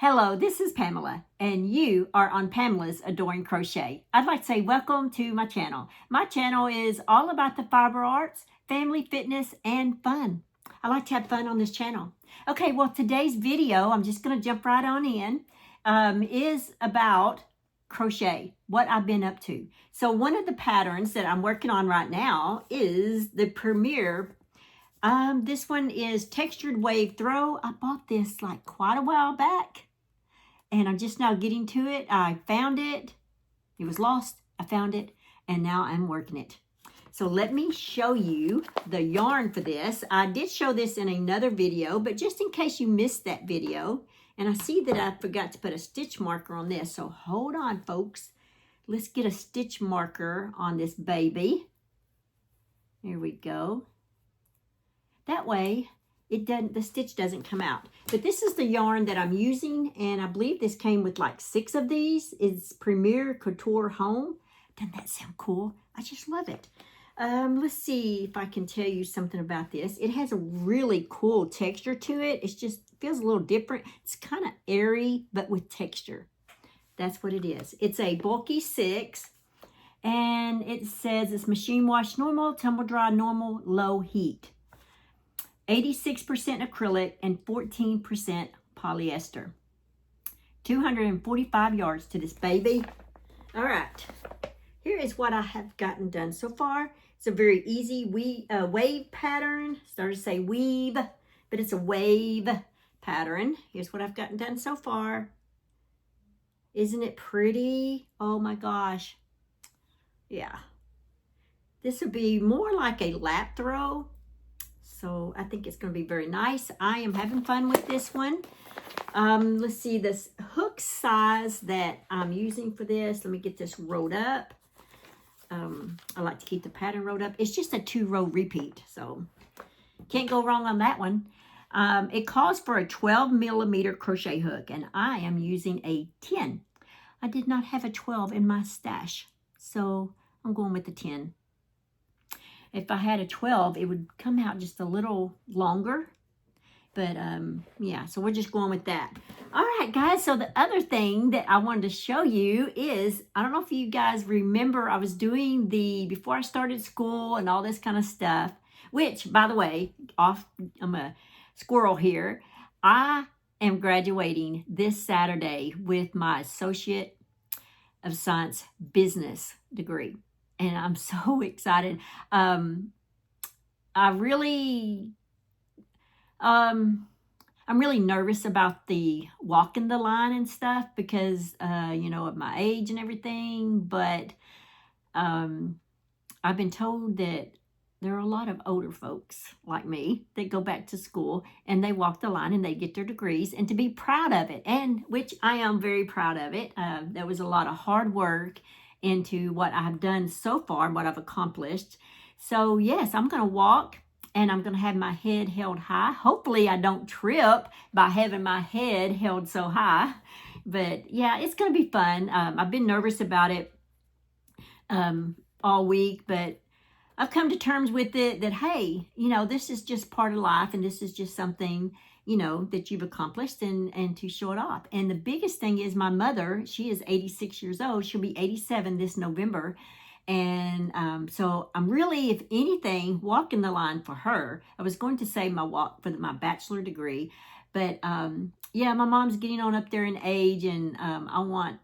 Hello, this is Pamela, and you are on Pamela's Adoring Crochet. I'd like to say welcome to my channel. My channel is all about the fiber arts, family fitness, and fun. I like to have fun on this channel. Okay, well, today's video, I'm just going to jump right on in, is about crochet, what I've been up to. So one of the patterns that I'm working on right now is the Premier. This one is Textured Wave Throw. I bought this like quite a while back, and I'm just now getting to it. I found it. It was lost. I found it, and now I'm working it. So let me show you the yarn for this. I did show this in another video, but just in case you missed that video, and I see that I forgot to put a stitch marker on this, so hold on, folks. Let's get a stitch marker on this baby. There we go. That way, the stitch doesn't come out. But this is the yarn that I'm using, and I believe this came with like 6 of these. It's Premier Couture Home. Doesn't that sound cool? I just love it. Let's see if I can tell you something about this. It has a really cool texture to it. It just feels a little different. It's kind of airy, but with texture. That's what it is. It's a bulky 6, and it says it's machine wash normal, tumble dry normal, low heat. 86% acrylic and 14% polyester. 245 yards to this baby. All right, here is what I have gotten done so far. It's a very easy wave pattern. Started to say weave, but it's a wave pattern. Here's what I've gotten done so far. Isn't it pretty? Oh my gosh. Yeah. This would be more like a lap throw. So I think it's going to be very nice. I am having fun with this one. Let's see, this hook size that I'm using for this. Let me get this rolled up. I like to keep the pattern rolled up. It's just a 2-row repeat, so can't go wrong on that one. It calls for a 12mm crochet hook, and I am using a 10. I did not have a 12 in my stash, so I'm going with the 10. If I had a 12, it would come out just a little longer. But, yeah, so we're just going with that. All right, guys, so the other thing that I wanted to show you is, I don't know if you guys remember, I was doing before I started school and all this kind of stuff, which, by the way, I'm a squirrel here. I am graduating this Saturday with my Associate of Science Business degree. And I'm so excited. I'm really nervous about the walking the line and stuff because, you know, at my age and everything. But I've been told that there are a lot of older folks like me that go back to school and they walk the line and they get their degrees, and to be proud of it, and which I am very proud of it. There was a lot of hard work into what I have done so far, what I've accomplished. So yes, I'm going to walk, and I'm going to have my head held high. Hopefully I don't trip by having my head held so high. But yeah, it's going to be fun. I've been nervous about it all week, but I've come to terms with it that, hey, you know, this is just part of life, and this is just something, you know, that you've accomplished, and to show it off. And the biggest thing is my mother, she is 86 years old. She'll be 87 this November. And so I'm really, if anything, walking the line for her. I was going to say my walk for my bachelor degree, but yeah, my mom's getting on up there in age, and I want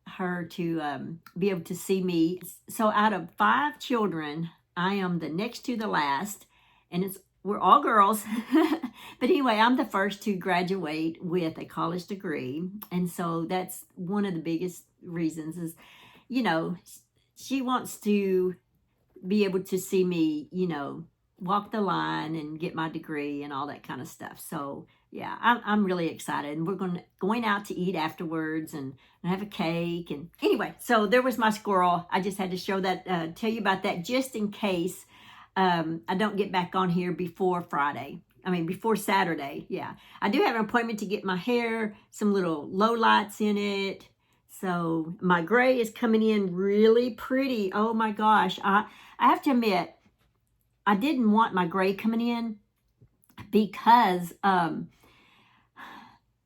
her to be able to see me. So out of 5 children, I am the next to the last, and we're all girls. But anyway, I'm the first to graduate with a college degree. And so that's one of the biggest reasons is, you know, she wants to be able to see me, you know, walk the line and get my degree and all that kind of stuff. So yeah, I'm really excited. And we're going out to eat afterwards and have a cake. And anyway, so there was my squirrel. I just had to show that, tell you about that just in case I don't get back on here before Saturday. Yeah, I do have an appointment to get my hair, some little low lights in it. So my gray is coming in really pretty. Oh my gosh. I have to admit, I didn't want my gray coming in because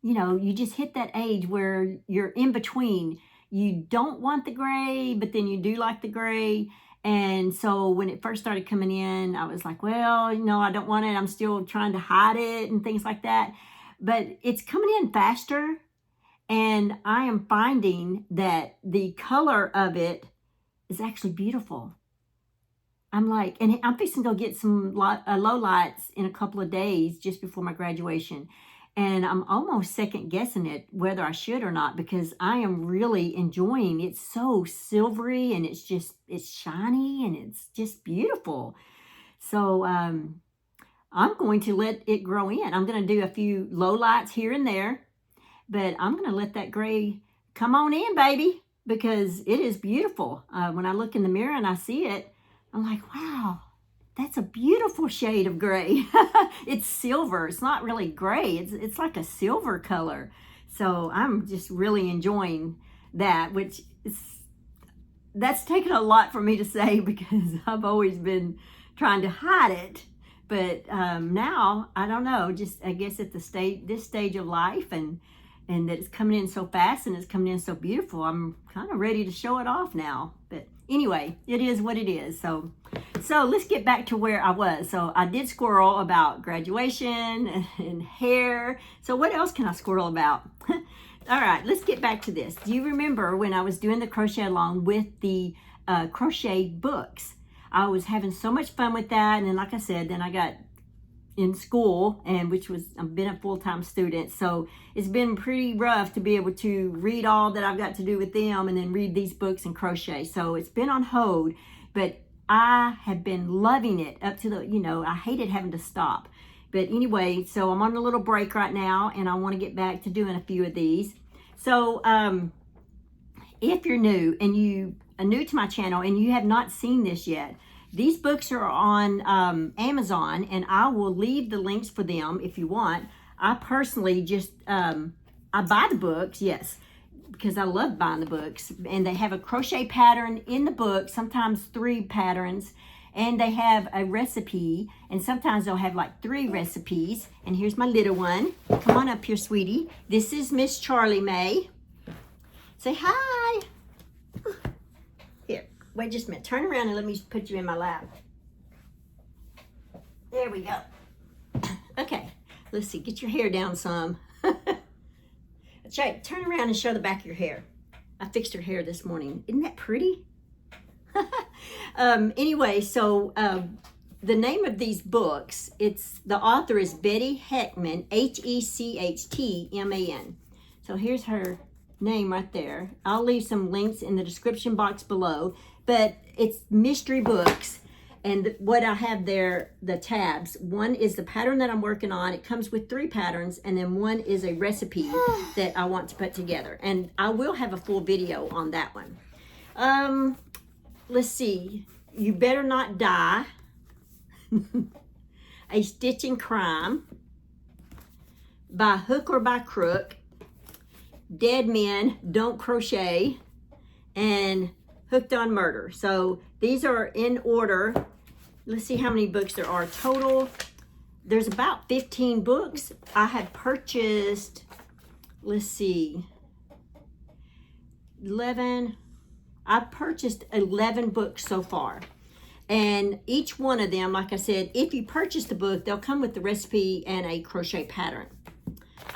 you know, you just hit that age where you're in between. You don't want the gray, but then you do like the gray. And so when it first started coming in, I was like, well, you know, I don't want it. I'm still trying to hide it and things like that. But it's coming in faster. And I am finding that the color of it is actually beautiful. I'm like, and I'm fixing to go get some low lights in a couple of days just before my graduation. And I'm almost second guessing it whether I should or not, because I am really enjoying it. It's so silvery and it's shiny and it's just beautiful. So I'm going to let it grow in. I'm going to do a few low lights here and there, but I'm going to let that gray come on in, baby, because it is beautiful. When I look in the mirror and I see it, I'm like, wow, that's a beautiful shade of gray. It's silver. It's not really gray. It's like a silver color. So I'm just really enjoying that, which that's taken a lot for me to say because I've always been trying to hide it. But now, I don't know, just I guess at this stage of life and that it's coming in so fast and it's coming in so beautiful, I'm kind of ready to show it off now. But anyway, it is what it is. So let's get back to where I was. So I did squirrel about graduation and hair. So what else can I squirrel about? All right, let's get back to this. Do you remember when I was doing the crochet along with the crochet books? I was having so much fun with that. And then, like I said, then I got in school, and I've been a full-time student, so it's been pretty rough to be able to read all that I've got to do with them and then read these books and crochet. So it's been on hold, but I have been loving it up to I hated having to stop. But anyway, so I'm on a little break right now, and I want to get back to doing a few of these. So if you're new and you are new to my channel and you have not seen this yet, these books are on Amazon, and I will leave the links for them if you want. I personally just, I buy the books, yes, because I love buying the books. And they have a crochet pattern in the book, sometimes 3 patterns. And they have a recipe, and sometimes they'll have like 3 recipes. And here's my little one. Come on up here, sweetie. This is Miss Charlie May. Say hi. Here. Wait just a minute. Turn around and let me put you in my lap. There we go. Okay. Let's see. Get your hair down some. That's right. Turn around and show the back of your hair. I fixed her hair this morning. Isn't that pretty? Anyway, so the name of these books, the author is Betty Heckman, Hechtman. So here's her name right there. I'll leave some links in the description box below, but it's mystery books. And what I have there, the tabs, one is the pattern that I'm working on. It comes with 3 patterns, and then one is a recipe that I want to put together. And I will have a full video on that one. Let's see. You Better Not Die. A Stitch in Crime. By Hook or by Crook. Dead Men Don't Crochet. And Hooked on Murder. So these are in order. Let's see how many books there are total. There's about 15 books. I have purchased, let's see, 11. I've purchased 11 books so far. And each one of them, like I said, if you purchase the book, they'll come with the recipe and a crochet pattern.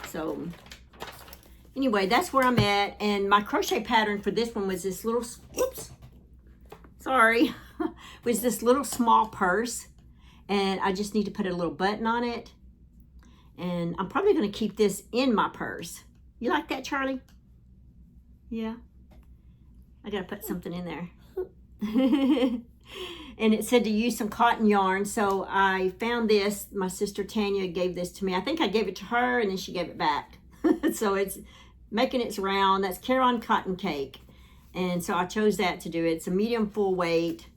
So anyway, that's where I'm at. And my crochet pattern for this one was this little, whoops, sorry, was this little small purse. And I just need to put a little button on it. And I'm probably going to keep this in my purse. You like that, Charlie? Yeah. I got to put something in there. And it said to use some cotton yarn. So I found this. My sister Tanya gave this to me. I think I gave it to her and then she gave it back. So it's making its round. That's Caron Cotton Cake. And so I chose that to do it. It's a medium full weight.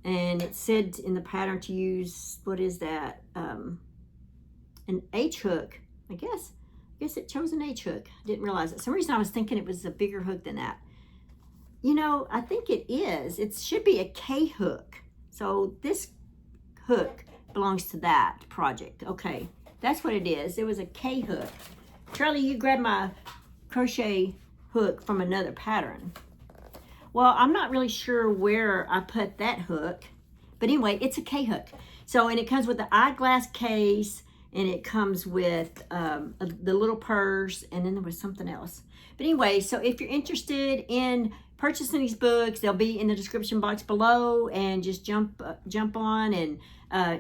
And it said in the pattern to use, what is that? An H hook, I guess. I guess it chose an H hook. I didn't realize it. For some reason I was thinking it was a bigger hook than that. You know, I think it is. It should be a K hook. So this hook belongs to that project. Okay, that's what it is. It was a K hook. Charlie, you grabbed my crochet hook from another pattern. Well, I'm not really sure where I put that hook, but anyway, it's a K-hook. So, and it comes with the eyeglass case, and it comes with the little purse, and then there was something else. But anyway, so if you're interested in purchasing these books, they'll be in the description box below, and just jump on and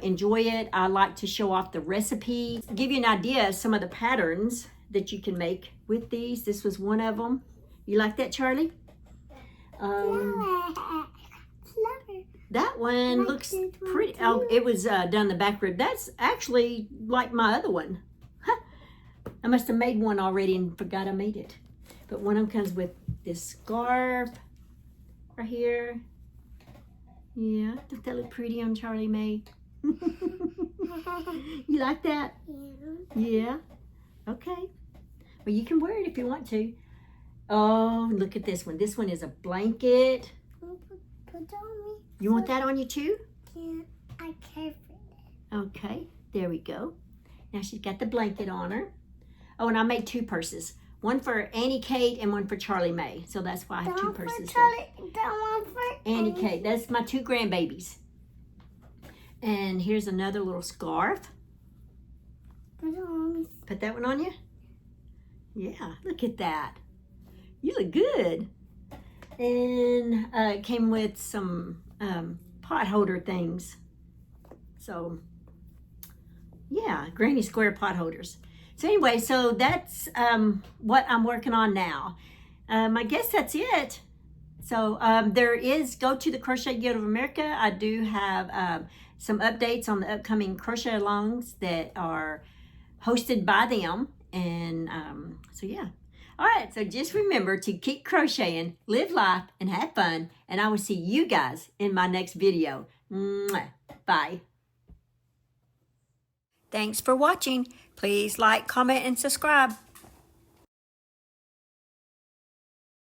enjoy it. I like to show off the recipes, give you an idea of some of the patterns that you can make with these. This was one of them. You like that, Charlie? That one looks pretty. Oh, it was done the back rib. That's actually like my other one. Huh. I must have made one already and forgot I made it. But one of them comes with this scarf right here. Yeah, don't that look pretty on Charlie Mae? You like that? Yeah. Okay. Well, you can wear it if you want to. Oh, look at this one. This one is a blanket. Put it on me. You want that on you too? Yeah, I care for it. Okay, there we go. Now she's got the blanket on her. Oh, and I made two purses. One for Annie Kate and one for Charlie Mae. So that's why I have two purses. That one for Annie Kate. That's my two grandbabies. And here's another little scarf. Put it on me. Put that one on you? Yeah, look at that. You look good. And it came with some pot holder things. So, yeah, granny square pot holders. So anyway, so that's what I'm working on now. I guess that's it. So there is, go to the Crochet Guild of America. I do have some updates on the upcoming crochet alongs that are hosted by them. And so yeah. All right, so just remember to keep crocheting, live life, and have fun. And I will see you guys in my next video. Mwah. Bye. Thanks for watching. Please like, comment, and subscribe.